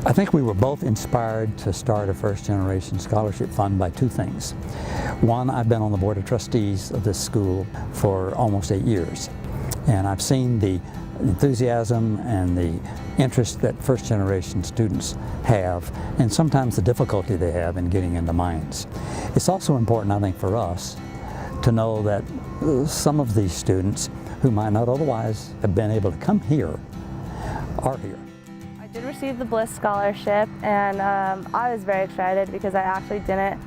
I think we were both inspired to start a first-generation scholarship fund by two things. One, I've been on the board of trustees of this school for almost 8 years, and I've seen the enthusiasm and the interest that first-generation students have, and sometimes the difficulty they have in getting into Mines. It's also important, I think, for us to know that some of these students who might not otherwise have been able to come here are here. I did receive the Bliss Scholarship, and I was very excited because I actually didn't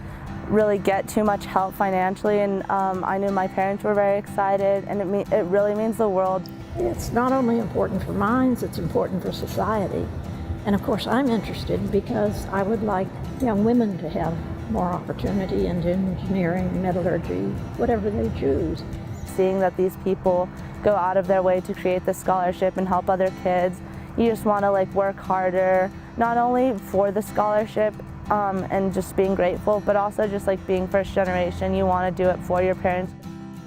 really get too much help financially, and I knew my parents were very excited, and it really means the world. It's not only important for Mines, it's important for society. And of course I'm interested because I would like young women to have more opportunity in engineering, metallurgy, whatever they choose. Seeing that these people go out of their way to create this scholarship and help other kids, you just want to work harder, not only for the scholarship and just being grateful, but also just being first generation. You want to do it for your parents.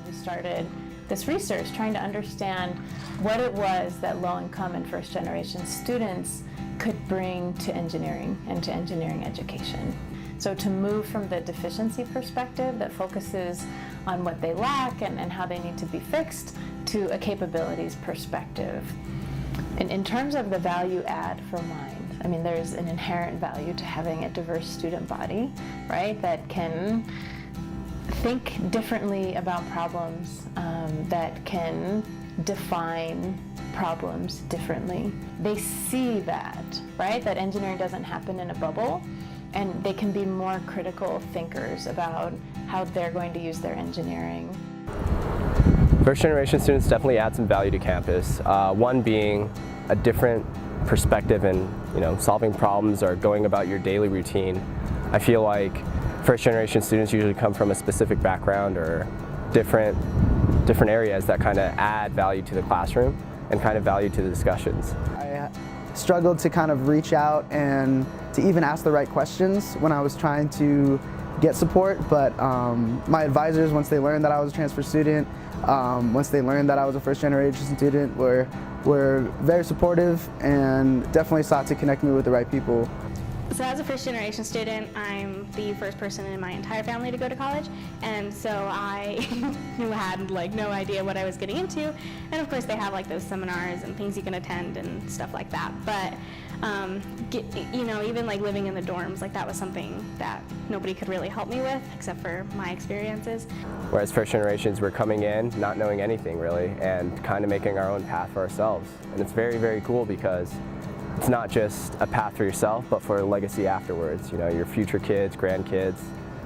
We started this research trying to understand what it was that low-income and first-generation students could bring to engineering and to engineering education. So to move from the deficiency perspective that focuses on what they lack and how they need to be fixed to a capabilities perspective. And in terms of the value add for Mines, I mean, there's an inherent value to having a diverse student body, right, that can think differently about problems, that can define problems differently. They see that, right, that engineering doesn't happen in a bubble, and they can be more critical thinkers about how they're going to use their engineering. First generation students definitely add some value to campus. One being a different perspective in solving problems or going about your daily routine. I feel like first generation students usually come from a specific background or different areas that kind of add value to the classroom and kind of value to the discussions. I struggled to kind of reach out and to even ask the right questions when I was trying to get support, but my advisors, once they learned that I was a transfer student, once they learned that I was a first generation student, were very supportive and definitely sought to connect me with the right people. So as a first generation student, I'm the first person in my entire family to go to college, and so I had no idea what I was getting into. And of course they have those seminars and things you can attend and stuff like that. But even living in the dorms, that was something that nobody could really help me with except for my experiences. Whereas first generations, we're coming in not knowing anything really and kind of making our own path for ourselves. And it's very, very cool because it's not just a path for yourself, but for a legacy afterwards, your future kids, grandkids,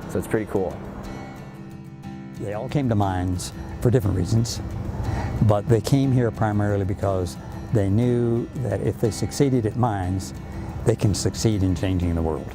so it's pretty cool. They all came to Mines for different reasons, but they came here primarily because they knew that if they succeeded at Mines, they can succeed in changing the world.